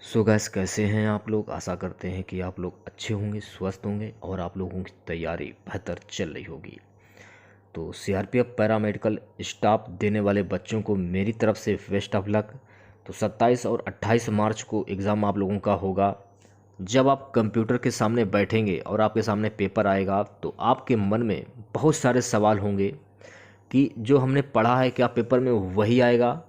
सो gas, कैसे हैं आप लोग। आशा करते हैं कि आप लोग अच्छे होंगे, स्वस्थ होंगे और आप लोगों की तैयारी बेहतर चल रही होगी। तो सीआरपीएफ पैरामेडिकल स्टाफ देने वाले बच्चों को मेरी तरफ से बेस्ट ऑफ लक। तो 27 और 28 मार्च को एग्ज़ाम आप लोगों का होगा। जब आप कंप्यूटर के सामने बैठेंगे और आपके सामने पेपर आएगा तो आपके मन में बहुत सारे सवाल होंगे कि जो हमने पढ़ा है क्या पेपर में वही आएगा।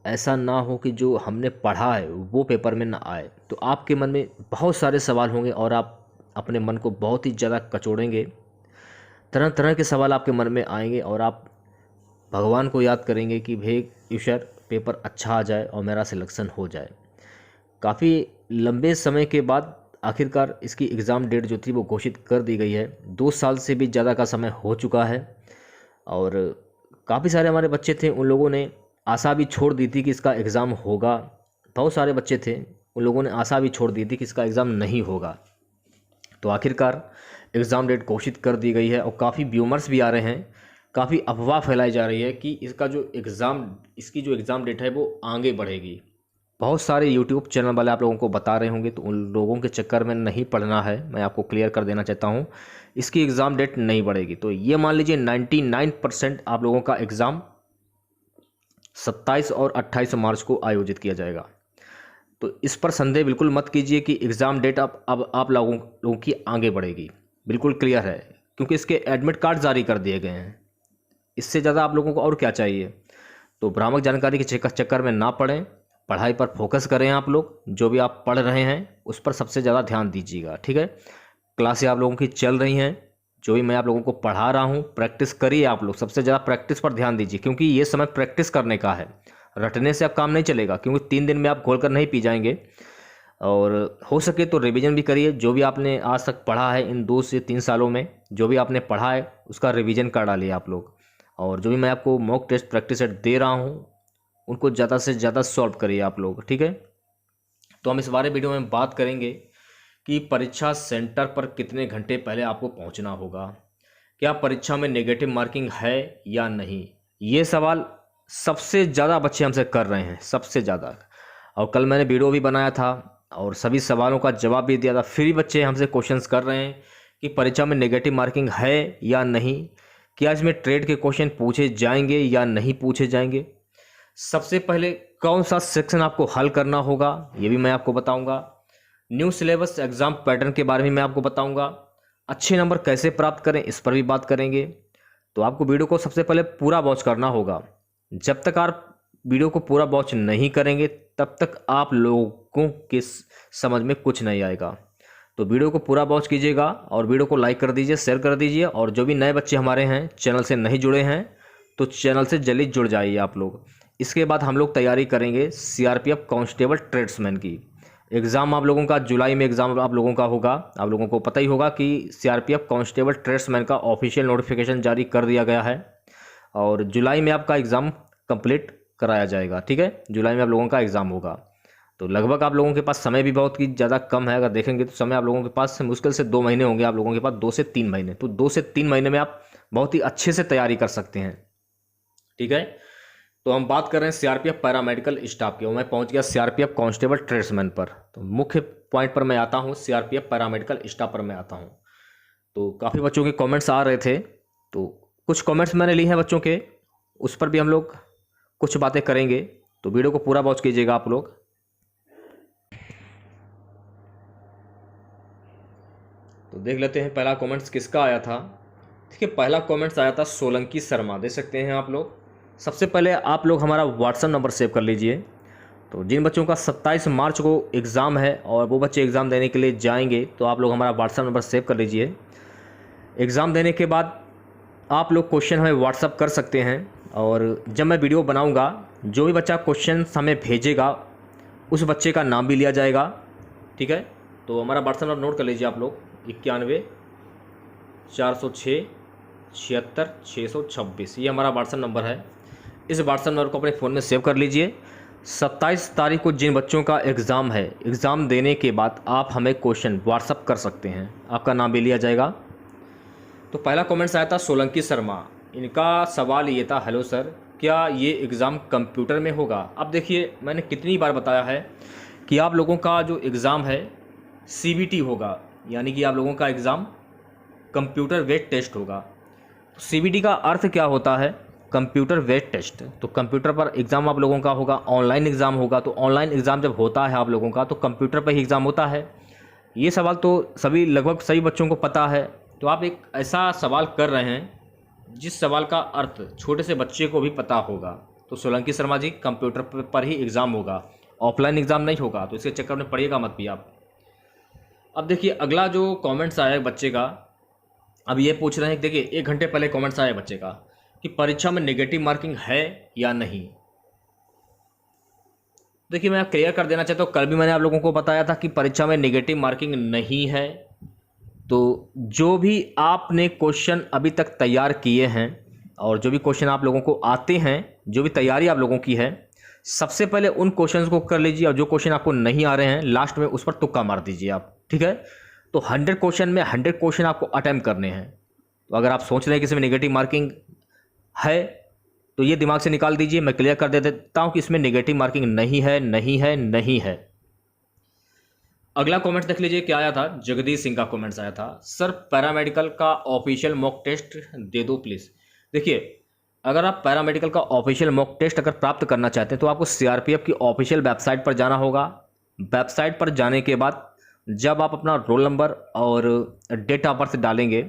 ऐसा ना हो कि जो हमने पढ़ा है वो पेपर में ना आए। तो आपके मन में बहुत सारे सवाल होंगे और आप अपने मन को बहुत ही ज़्यादा कचोड़ेंगे। तरह तरह के सवाल आपके मन में आएंगे और आप भगवान को याद करेंगे कि भाई ईश्वर, पेपर अच्छा आ जाए और मेरा सिलेक्शन हो जाए। काफ़ी लंबे समय के बाद आखिरकार इसकी एग्ज़ाम डेट जो थी वो घोषित कर दी गई है। 2 साल से भी ज़्यादा का समय हो चुका है और काफ़ी सारे हमारे बच्चे थे, उन लोगों ने आशा भी छोड़ दी थी कि इसका एग्ज़ाम होगा। बहुत सारे बच्चे थे, उन लोगों ने आशा भी छोड़ दी थी कि इसका एग्ज़ाम नहीं होगा। तो आखिरकार एग्ज़ाम डेट घोषित कर दी गई है और काफ़ी व्यूमर्स भी आ रहे हैं, काफ़ी अफवाह फैलाई जा रही है कि इसकी जो एग्ज़ाम डेट है वो आगे बढ़ेगी। बहुत सारे यूट्यूब चैनल वाले आप लोगों को बता रहे होंगे, तो उन लोगों के चक्कर में नहीं पड़ना है। मैं आपको क्लियर कर देना चाहता हूँ, इसकी एग्ज़ाम डेट नहीं बढ़ेगी। तो ये मान लीजिए 99% आप लोगों का एग्ज़ाम 27 और 28 मार्च को आयोजित किया जाएगा। तो इस पर संदेह बिल्कुल मत कीजिए कि एग्ज़ाम डेट अब आप लोगों की आगे बढ़ेगी। बिल्कुल क्लियर है, क्योंकि इसके एडमिट कार्ड जारी कर दिए गए हैं। इससे ज़्यादा आप लोगों को और क्या चाहिए। तो भ्रामक जानकारी के चक्कर में ना पड़ें, पढ़ाई पर फोकस करें। आप लोग जो भी आप पढ़ रहे हैं उस पर सबसे ज़्यादा ध्यान दीजिएगा, ठीक है। क्लासें आप लोगों की चल रही हैं, जो भी मैं आप लोगों को पढ़ा रहा हूँ प्रैक्टिस करिए। आप लोग सबसे ज़्यादा प्रैक्टिस पर ध्यान दीजिए, क्योंकि ये समय प्रैक्टिस करने का है। रटने से अब काम नहीं चलेगा, क्योंकि 3 दिन में आप घोल कर नहीं पी जाएंगे। और हो सके तो रिवीजन भी करिए। जो भी आपने आज तक पढ़ा है इन 2 से 3 सालों में, जो भी आपने पढ़ा है उसका रिवीजन कर डालिए आप लोग। और जो भी मैं आपको मॉक टेस्ट प्रैक्टिस सेट दे रहा हूँ उनको ज़्यादा से ज़्यादा सॉल्व करिए आप लोग, ठीक है। तो हम इस बारे वीडियो में बात करेंगे कि परीक्षा सेंटर पर कितने घंटे पहले आपको पहुंचना होगा। क्या परीक्षा में नेगेटिव मार्किंग है या नहीं, ये सवाल सबसे ज़्यादा बच्चे हमसे कर रहे हैं, सबसे ज़्यादा। और कल मैंने वीडियो भी बनाया था और सभी सवालों का जवाब भी दिया था। फिर भी बच्चे हमसे क्वेश्चंस कर रहे हैं कि परीक्षा में नेगेटिव मार्किंग है या नहीं, क्या इसमें ट्रेड के क्वेश्चन पूछे जाएंगे या नहीं पूछे जाएंगे। सबसे पहले कौन सा सेक्शन आपको हल करना होगा ये भी मैं आपको बताऊंगा। न्यू सिलेबस एग्जाम पैटर्न के बारे में मैं आपको बताऊंगा। अच्छे नंबर कैसे प्राप्त करें इस पर भी बात करेंगे। तो आपको वीडियो को सबसे पहले पूरा वॉच करना होगा। जब तक आप वीडियो को पूरा वॉच नहीं करेंगे तब तक आप लोगों के समझ में कुछ नहीं आएगा। तो वीडियो को पूरा वॉच कीजिएगा और वीडियो को लाइक कर दीजिए, शेयर कर दीजिए। और जो भी नए बच्चे हमारे हैं चैनल से नहीं जुड़े हैं तो चैनल से जल्दी जुड़ जाइए आप लोग। इसके बाद हम लोग तैयारी करेंगे सीआरपीएफ कांस्टेबल ट्रेड्समैन की। एग्ज़ाम आप लोगों का जुलाई में एग्ज़ाम आप लोगों का होगा। आप लोगों को पता ही होगा कि सीआरपीएफ कांस्टेबल ट्रेड्समैन का ऑफिशियल नोटिफिकेशन जारी कर दिया गया है और जुलाई में आपका एग्ज़ाम कंप्लीट कराया जाएगा, ठीक है। जुलाई में आप लोगों का एग्ज़ाम होगा। तो लगभग आप लोगों के पास समय भी बहुत ही ज़्यादा कम है। अगर देखेंगे तो समय आप लोगों के पास मुश्किल से 2 महीने होंगे, आप लोगों के पास 2 से 3 महीने। तो 2 से 3 महीने में आप बहुत ही अच्छे से तैयारी कर सकते हैं, ठीक है। तो हम बात कर रहे हैं सीआरपीएफ पैरामेडिकल स्टाफ की और मैं पहुंच गया सीआरपीएफ कांस्टेबल ट्रेड्समैन पर। तो मुख्य पॉइंट पर मैं आता हूं, सीआरपीएफ पैरामेडिकल स्टाफ पर मैं आता हूं। तो काफ़ी बच्चों के कमेंट्स आ रहे थे, तो कुछ कमेंट्स मैंने लिए हैं बच्चों के, उस पर भी हम लोग कुछ बातें करेंगे। तो वीडियो को पूरा वॉच कीजिएगा आप लोग। तो देख लेते हैं पहला कमेंट्स किसका आया था। देखिए, पहला कमेंट्स आया था सोलंकी शर्मा, देख सकते हैं आप लोग। सबसे पहले आप लोग हमारा व्हाट्सएप नंबर सेव कर लीजिए। तो जिन बच्चों का 27 मार्च को एग्ज़ाम है और वो बच्चे एग्ज़ाम देने के लिए जाएंगे तो आप लोग हमारा व्हाट्सएप नंबर सेव कर लीजिए। एग्ज़ाम देने के बाद आप लोग क्वेश्चन हमें व्हाट्सएप कर सकते हैं और जब मैं वीडियो बनाऊंगा जो भी बच्चा क्वेश्चन हमें भेजेगा उस बच्चे का नाम भी लिया जाएगा, ठीक है। तो हमारा व्हाट्सएप नंबर नोट कर लीजिए आप लोग, 91 406 76 626, ये हमारा व्हाट्सएप नंबर है। इस व्हाट्सएप नंबर को अपने फ़ोन में सेव कर लीजिए। 27 तारीख को जिन बच्चों का एग्ज़ाम है, एग्ज़ाम देने के बाद आप हमें क्वेश्चन व्हाट्सएप कर सकते हैं, आपका नाम भी लिया जाएगा। तो पहला कमेंट्स आया था सोलंकी शर्मा। इनका सवाल ये था, हेलो सर, क्या ये एग्ज़ाम कंप्यूटर में होगा। अब देखिए, मैंने कितनी बार बताया है कि आप लोगों का जो एग्ज़ाम है CBT होगा, यानी कि आप लोगों का एग्ज़ाम कंप्यूटर बेस्ड टेस्ट होगा। CBT का अर्थ क्या होता है? Computer based test. तो कंप्यूटर पर एग्ज़ाम आप लोगों का होगा, ऑनलाइन एग्ज़ाम होगा। तो ऑनलाइन एग्ज़ाम जब होता है आप लोगों का, तो कंप्यूटर पर ही एग्ज़ाम होता है। ये सवाल तो सभी, लगभग सभी बच्चों को पता है। तो आप एक ऐसा सवाल कर रहे हैं जिस सवाल का अर्थ छोटे से बच्चे को भी पता होगा। तो सोलंकी शर्मा जी, कंप्यूटर पर ही एग्ज़ाम होगा, ऑफलाइन एग्ज़ाम नहीं होगा। तो इसके चक्कर में पढ़िएगा मत भी आप। अब देखिए अगला जो कमेंट्स आया है बच्चे का, अब ये पूछ रहे हैं, देखिए 1 घंटे पहले कमेंट्स आया बच्चे का कि परीक्षा में नेगेटिव मार्किंग है या नहीं। देखिए मैं क्लियर कर देना चाहता हूँ, कल भी मैंने आप लोगों को बताया था कि परीक्षा में नेगेटिव मार्किंग नहीं है। तो जो भी आपने क्वेश्चन अभी तक तैयार किए हैं और जो भी क्वेश्चन आप लोगों को आते हैं, जो भी तैयारी आप लोगों की है, सबसे पहले उन क्वेश्चंस को कर लीजिए और जो क्वेश्चन आपको नहीं आ रहे हैं लास्ट में उस पर तुक्का मार दीजिए आप, ठीक है। तो 100 क्वेश्चन में 100 क्वेश्चन आपको अटेम्प्ट करने हैं। तो अगर आप सोच रहे हैं कि इसमें नेगेटिव मार्किंग है तो ये दिमाग से निकाल दीजिए। मैं क्लियर कर देता हूँ कि इसमें नेगेटिव मार्किंग नहीं है, नहीं है, नहीं है। अगला कमेंट देख लीजिए क्या आया था। जगदीश सिंह का कमेंट्स आया था, सर पैरामेडिकल का ऑफिशियल मॉक टेस्ट दे दो प्लीज़। देखिए अगर आप पैरामेडिकल का ऑफिशियल मॉक टेस्ट अगर प्राप्त करना चाहते हैं तो आपको CRPF की ऑफिशियल वेबसाइट पर जाना होगा। वेबसाइट पर जाने के बाद जब आप अपना रोल नंबर और डेट ऑफ बर्थ डालेंगे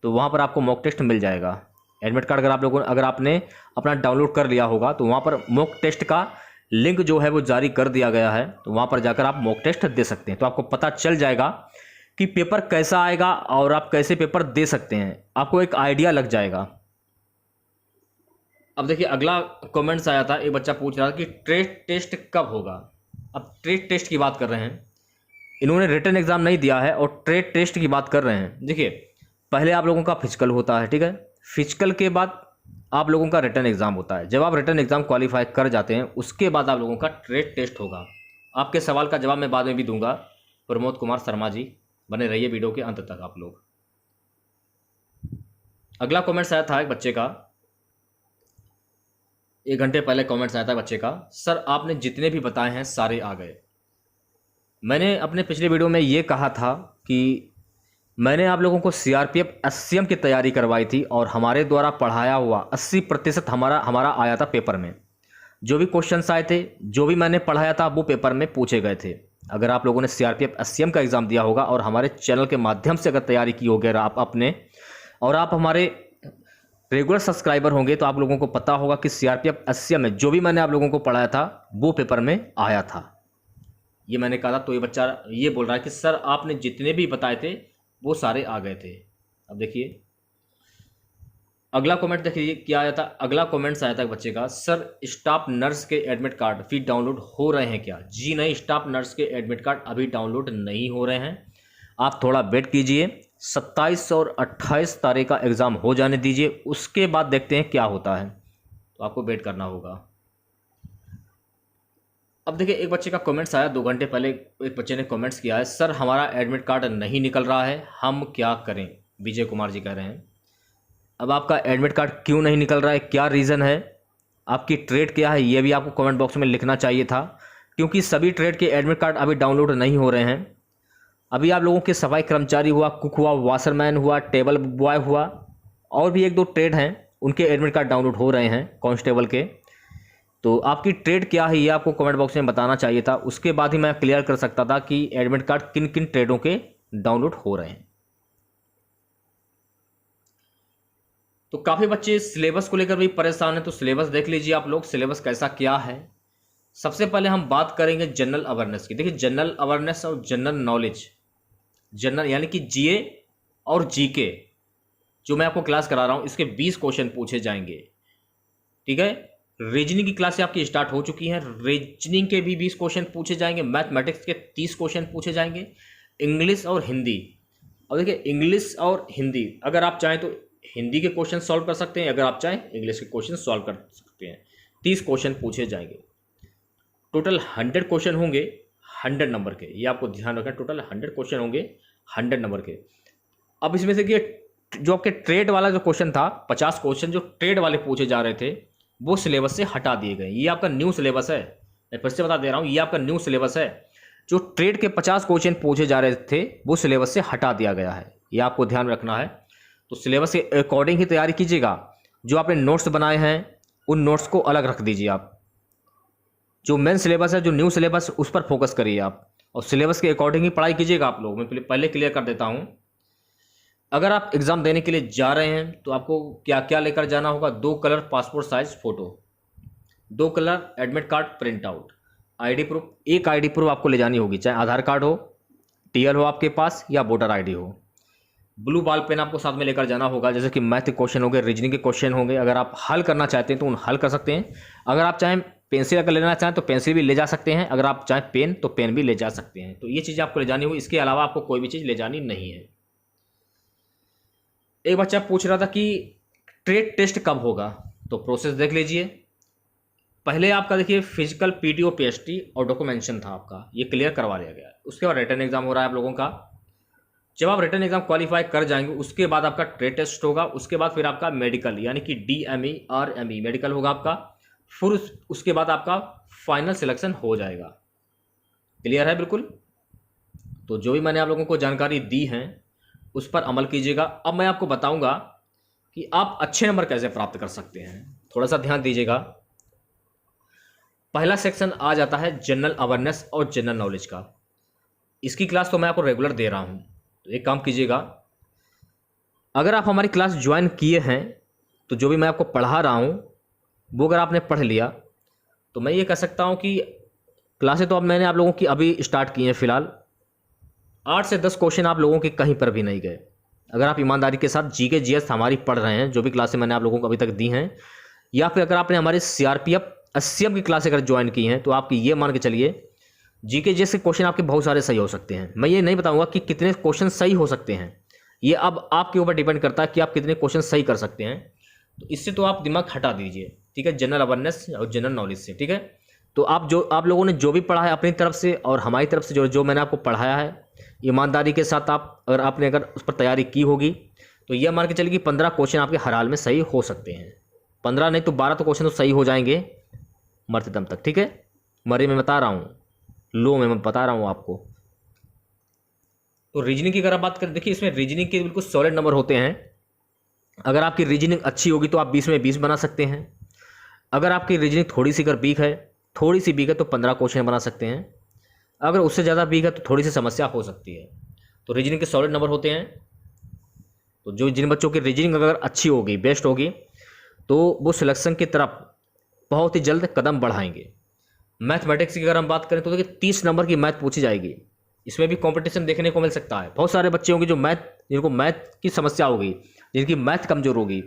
तो वहाँ पर आपको मॉक टेस्ट मिल जाएगा। एडमिट कार्ड अगर आपने अपना डाउनलोड कर लिया होगा तो वहाँ पर मॉक टेस्ट का लिंक जो है वो जारी कर दिया गया है। तो वहाँ पर जाकर आप मॉक टेस्ट दे सकते हैं। तो आपको पता चल जाएगा कि पेपर कैसा आएगा और आप कैसे पेपर दे सकते हैं, आपको एक आइडिया लग जाएगा। अब देखिए अगला कमेंट्स आया था, एक बच्चा पूछ रहा था कि ट्रेड टेस्ट कब होगा। अब ट्रेड टेस्ट की बात कर रहे हैं, इन्होंने रिटन एग्जाम नहीं दिया है और ट्रेड टेस्ट की बात कर रहे हैं। देखिए पहले आप लोगों का फिजिकल होता है, ठीक है। फिजिकल के बाद आप लोगों का रिटन एग्जाम होता है। जब आप रिटन एग्जाम क्वालिफाई कर जाते हैं उसके बाद आप लोगों का ट्रेड टेस्ट होगा। आपके सवाल का जवाब मैं बाद में भी दूंगा। प्रमोद कुमार शर्मा जी, बने रहिए वीडियो के अंत तक आप लोग। अगला कमेंट्स आया था एक बच्चे का, 1 घंटे पहले कमेंट्स आया था बच्चे का, सर आपने जितने भी बताए हैं सारे आ गए। मैंने अपने पिछले वीडियो में ये कहा था कि मैंने आप लोगों को CRPF SCM की तैयारी करवाई थी और हमारे द्वारा पढ़ाया हुआ 80% हमारा आया था पेपर में। जो भी क्वेश्चंस आए थे, जो भी मैंने पढ़ाया था वो पेपर में पूछे गए थे। अगर आप लोगों ने CRPF SCM का एग्ज़ाम दिया होगा और हमारे चैनल के माध्यम से अगर तैयारी की होगी आप अपने, और आप हमारे रेगुलर सब्सक्राइबर होंगे तो आप लोगों को पता होगा कि CRPF SCM में जो भी मैंने आप लोगों को पढ़ाया था वो पेपर में आया था। ये मैंने कहा था। तो ये बच्चा ये बोल रहा है कि सर आपने जितने भी बताए थे वो सारे आ गए थे। अब देखिए अगला कमेंट देखिए क्या आया था। अगला कमेंट्स आया था बच्चे का, सर स्टाफ नर्स के एडमिट कार्ड फिर डाउनलोड हो रहे हैं क्या। जी नहीं, स्टाफ नर्स के एडमिट कार्ड अभी डाउनलोड नहीं हो रहे हैं। आप थोड़ा वेट कीजिए, 27 और 28 तारीख का एग्ज़ाम हो जाने दीजिए, उसके बाद देखते हैं क्या होता है। तो आपको वेट करना होगा। अब देखिए एक बच्चे का कमेंट्स आया 2 घंटे पहले, एक बच्चे ने कमेंट्स किया है, सर हमारा एडमिट कार्ड नहीं निकल रहा है, हम क्या करें। विजय कुमार जी कह रहे हैं। अब आपका एडमिट कार्ड क्यों नहीं निकल रहा है, क्या रीज़न है, आपकी ट्रेड क्या है, ये भी आपको कमेंट बॉक्स में लिखना चाहिए था। क्योंकि सभी ट्रेड के एडमिट कार्ड अभी डाउनलोड नहीं हो रहे हैं। अभी आप लोगों के सफाई कर्मचारी हुआ, कुक हुआ, वाशरमैन हुआ, टेबल बॉय हुआ, और भी 1-2 ट्रेड हैं, उनके एडमिट कार्ड डाउनलोड हो रहे हैं, कांस्टेबल के। तो आपकी ट्रेड क्या है ये आपको कमेंट बॉक्स में बताना चाहिए था। उसके बाद ही मैं क्लियर कर सकता था कि एडमिट कार्ड किन किन ट्रेडों के डाउनलोड हो रहे हैं। तो काफ़ी बच्चे सिलेबस को लेकर भी परेशान हैं। तो सिलेबस देख लीजिए आप लोग, सिलेबस कैसा क्या है। सबसे पहले हम बात करेंगे जनरल अवेयरनेस की। देखिए जनरल अवेयरनेस और जनरल नॉलेज, जनरल यानी कि GA और GK जो मैं आपको क्लास करा रहा हूँ, इसके 20 क्वेश्चन पूछे जाएंगे, ठीक है। रीजनिंग की क्लासें आपकी स्टार्ट हो चुकी हैं, रीजनिंग के भी 20 क्वेश्चन पूछे जाएंगे, मैथमेटिक्स के 30 क्वेश्चन पूछे जाएंगे, इंग्लिश और हिंदी। और देखिए इंग्लिश और हिंदी अगर आप चाहें तो हिंदी के क्वेश्चन सॉल्व कर सकते हैं, अगर आप चाहें इंग्लिश के क्वेश्चन सॉल्व कर सकते हैं। 30 क्वेश्चन पूछे जाएंगे, टोटल 100 क्वेश्चन होंगे 100 नंबर के, ये आपको ध्यान रखना। टोटल 100 क्वेश्चन होंगे 100 नंबर के। अब इसमें से जो आपके ट्रेड वाला जो क्वेश्चन था, 50 क्वेश्चन जो ट्रेड वाले पूछे जा रहे थे वो सिलेबस से हटा दिए गए। ये आपका न्यू सिलेबस है, मैं फिर से बता दे रहा हूँ, ये आपका न्यू सिलेबस है। जो ट्रेड के 50 क्वेश्चन पूछे जा रहे थे वो सिलेबस से हटा दिया गया है, ये आपको ध्यान रखना है। तो सिलेबस के अकॉर्डिंग ही तैयारी कीजिएगा। जो आपने नोट्स बनाए हैं उन नोट्स को अलग रख दीजिए आप। जो मेन सिलेबस है, जो न्यू सिलेबस, उस पर फोकस करिए आप, और सिलेबस के अकॉर्डिंग ही पढ़ाई कीजिएगा आप लोग। मैं पहले क्लियर कर देता हूँ, अगर आप एग्ज़ाम देने के लिए जा रहे हैं तो आपको क्या क्या लेकर जाना होगा। 2 colour passport size photo, 2 colour admit card print out, ID proof, एक आईडी प्रूफ आपको ले जानी होगी, चाहे आधार कार्ड हो, टीएल हो आपके पास, या वोटर आईडी हो। ब्लू बॉल पेन आपको साथ में लेकर जाना होगा। जैसे कि मैथ के क्वेश्चन होंगे, रीजनिंग के क्वेश्चन होंगे, अगर आप हल करना चाहते हैं तो उन हल कर सकते हैं। अगर आप चाहें पेंसिल अगर लेना चाहें तो पेंसिल भी ले जा सकते हैं, अगर आप चाहें पेन तो पेन भी ले जा सकते हैं। तो ये चीज़ आपको ले जानी होगी, इसके अलावा आपको कोई भी चीज़ ले जानी नहीं है। एक बच्चा पूछ रहा था कि ट्रेड टेस्ट कब होगा, तो प्रोसेस देख लीजिए। पहले आपका देखिए फिजिकल, पीटीओ, पीएचटी और डॉक्यूमेंटेशन था आपका, ये क्लियर करवा लिया गया है। उसके बाद रिटन एग्जाम हो रहा है आप लोगों का। जब आप रिटन एग्जाम क्वालिफाई कर जाएंगे उसके बाद आपका ट्रेड टेस्ट होगा, उसके बाद फिर आपका मेडिकल यानी कि DME RME मेडिकल होगा आपका, फिर उसके बाद आपका फाइनल सिलेक्शन हो जाएगा। क्लियर है बिल्कुल। तो जो भी मैंने आप लोगों को जानकारी दी है उस पर अमल कीजिएगा। अब मैं आपको बताऊंगा कि आप अच्छे नंबर कैसे प्राप्त कर सकते हैं, थोड़ा सा ध्यान दीजिएगा। पहला सेक्शन आ जाता है जनरल अवेयरनेस और जनरल नॉलेज का। इसकी क्लास तो मैं आपको रेगुलर दे रहा हूं, तो एक काम कीजिएगा, अगर आप हमारी क्लास ज्वाइन किए हैं तो जो भी मैं आपको पढ़ा रहा हूं वो अगर आपने पढ़ लिया तो मैं ये कह सकता हूं कि क्लासें तो अब मैंने आप लोगों की अभी स्टार्ट की हैं। फिलहाल 8 से 10 क्वेश्चन आप लोगों के कहीं पर भी नहीं गए। अगर आप ईमानदारी के साथ जीके जीएस हमारी पढ़ रहे हैं, जो भी क्लासें मैंने आप लोगों को अभी तक दी हैं, या फिर अगर आपने हमारे CRPF SCM की क्लास अगर ज्वाइन की हैं, तो आपकी ये मान के चलिए जीके जीएस के क्वेश्चन आपके बहुत सारे सही हो सकते हैं। मैं ये नहीं बताऊंगा कि कितने क्वेश्चन सही हो सकते हैं, ये अब आपके ऊपर डिपेंड करता है कि आप कितने क्वेश्चन सही कर सकते हैं। तो इससे तो आप दिमाग हटा दीजिए, ठीक है, जनरल अवेयरनेस और जनरल नॉलेज से, ठीक है। तो आप लोगों ने जो भी पढ़ा है अपनी तरफ से और हमारी तरफ से जो मैंने आपको पढ़ाया है, ईमानदारी के साथ आपने अगर उस पर तैयारी की होगी तो यह मान के चलिए कि 15 क्वेश्चन आपके हर हाल में सही हो सकते हैं। 15 नहीं तो 12 तो क्वेश्चन तो सही हो जाएंगे मरते दम तक, ठीक है। मरे में बता रहा हूँ, लो में मैं बता रहा हूँ आपको। तो रीजनिंग की अगर आप बात करें, देखिए इसमें रीजनिंग के बिल्कुल सॉलिड नंबर होते हैं। अगर आपकी रीजनिंग अच्छी होगी तो आप 20 में 20 बना सकते हैं। अगर आपकी रीजनिंग थोड़ी सी अगर वीक है, थोड़ी सी वीक है, तो 15 क्वेश्चन बना सकते हैं। अगर उससे ज़्यादा वीक है तो थोड़ी सी समस्या हो सकती है। तो रीजनिंग के सॉलिड नंबर होते हैं। तो जो जिन बच्चों की रीजनिंग अगर अच्छी होगी, बेस्ट होगी, तो वो सिलेक्शन की तरफ बहुत ही जल्द कदम बढ़ाएंगे। मैथमेटिक्स की अगर हम बात करें तो देखिए 30 नंबर की मैथ पूछी जाएगी। इसमें भी कंपटीशन देखने को मिल सकता है। बहुत सारे बच्चे होंगे जिनको मैथ की समस्या होगी, जिनकी मैथ कमज़ोर होगी।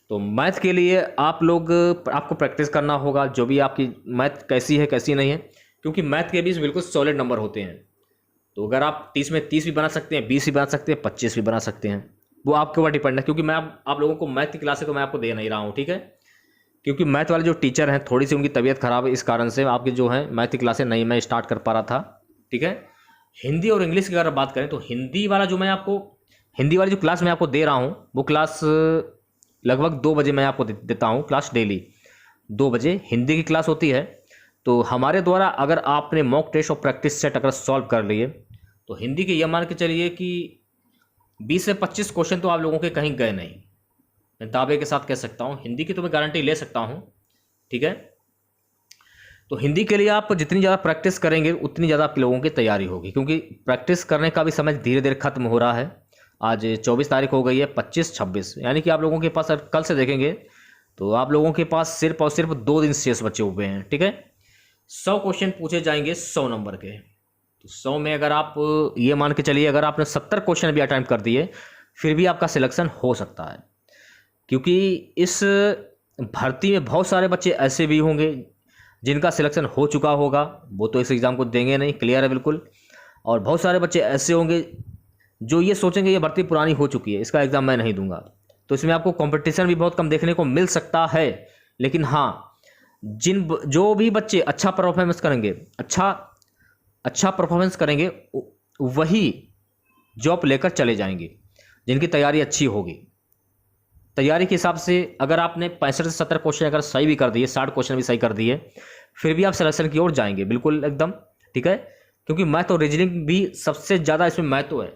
तो मैथ के लिए आपको प्रैक्टिस करना होगा, जो भी आपकी मैथ कैसी है कैसी नहीं है, क्योंकि मैथ के भी बिल्कुल सॉलिड नंबर होते हैं। तो अगर आप 30 में 30 भी बना सकते हैं, 20 भी बना सकते हैं, 25 भी बना सकते हैं, वो आपके ऊपर डिपेंड है। क्योंकि मैं आप लोगों को मैथ की क्लासें तो मैं आपको दे नहीं रहा हूँ, ठीक है। क्योंकि मैथ वाले जो टीचर हैं थोड़ी सी उनकी तबीयत खराब है, इस कारण से आपकी जो है मैथ की क्लासें नहीं मैं स्टार्ट कर पा रहा था, ठीक है। हिंदी और इंग्लिश की अगर बात करें तो हिंदी वाली जो क्लास मैं आपको दे रहा हूँ वो क्लास लगभग 2 बजे मैं आपको देता हूँ क्लास। डेली 2 बजे हिंदी की क्लास होती है। तो हमारे द्वारा अगर आपने मॉक टेस्ट और प्रैक्टिस सेट अगर सॉल्व कर लिए तो हिंदी के यह मान के चलिए कि 20 से 25 क्वेश्चन तो आप लोगों के कहीं गए नहीं, मैं दावे के साथ कह सकता हूँ। हिंदी की तो मैं गारंटी ले सकता हूँ, ठीक है। तो हिंदी के लिए आप जितनी ज़्यादा प्रैक्टिस करेंगे उतनी ज़्यादा आप लोगों की तैयारी होगी, क्योंकि प्रैक्टिस करने का भी समय धीरे धीरे खत्म हो रहा है। आज 24 तारीख हो गई है, 25, 26, यानी कि आप लोगों के पास कल से देखेंगे तो आप लोगों के पास सिर्फ और सिर्फ 2 दिन शेष बचे हुए हैं, ठीक है। 100 क्वेश्चन पूछे जाएंगे 100 नंबर के। तो 100 में अगर आप ये मान के चलिए अगर आपने 70 क्वेश्चन भी अटेम्प्ट कर दिए फिर भी आपका सिलेक्शन हो सकता है। क्योंकि इस भर्ती में बहुत सारे बच्चे ऐसे भी होंगे जिनका सिलेक्शन हो चुका होगा, वो तो इस एग्ज़ाम को देंगे नहीं, क्लियर है बिल्कुल। और बहुत सारे बच्चे ऐसे होंगे जो ये सोचेंगे ये भर्ती पुरानी हो चुकी है, इसका एग्ज़ाम मैं नहीं दूंगा। तो इसमें आपको कंपटीशन भी बहुत कम देखने को मिल सकता है। लेकिन हाँ, जो भी बच्चे अच्छा परफॉर्मेंस करेंगे वही जॉब लेकर चले जाएंगे, जिनकी तैयारी अच्छी होगी, तैयारी के हिसाब से अगर आपने 65 से 70 क्वेश्चन अगर सही भी कर दिए, 60 क्वेश्चन भी सही कर दिए, फिर भी आप सिलेक्शन की ओर जाएंगे बिल्कुल एकदम, ठीक है। क्योंकि मैथ और रीजनिंग भी सबसे ज़्यादा इसमें महत्व है।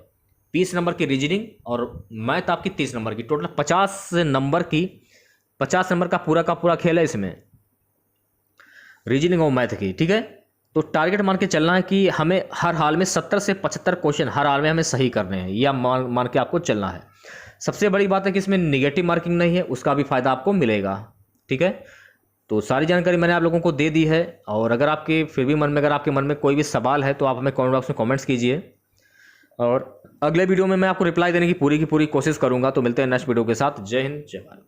20 नंबर की रीजनिंग और मैथ आपकी 30 नंबर की, टोटल 50 नंबर की, 50 नंबर का पूरा खेल है इसमें, रीजनिंग और मैथ की, ठीक है। तो टारगेट मान के चलना है कि हमें हर हाल में 70 से 75 क्वेश्चन हर हाल में हमें सही करने हैं, या मान के आपको चलना है। सबसे बड़ी बात है कि इसमें निगेटिव मार्किंग नहीं है, उसका भी फायदा आपको मिलेगा, ठीक है। तो सारी जानकारी मैंने आप लोगों को दे दी है। और अगर आपके फिर भी अगर आपके मन में कोई भी सवाल है तो आप हमें कमेंट बॉक्स में कमेंट्स कीजिए, और अगले वीडियो में मैं आपको रिप्लाई देने की पूरी कोशिश करूंगा। तो मिलते हैं नेक्स्ट वीडियो के साथ। जय हिंद, जय भारत।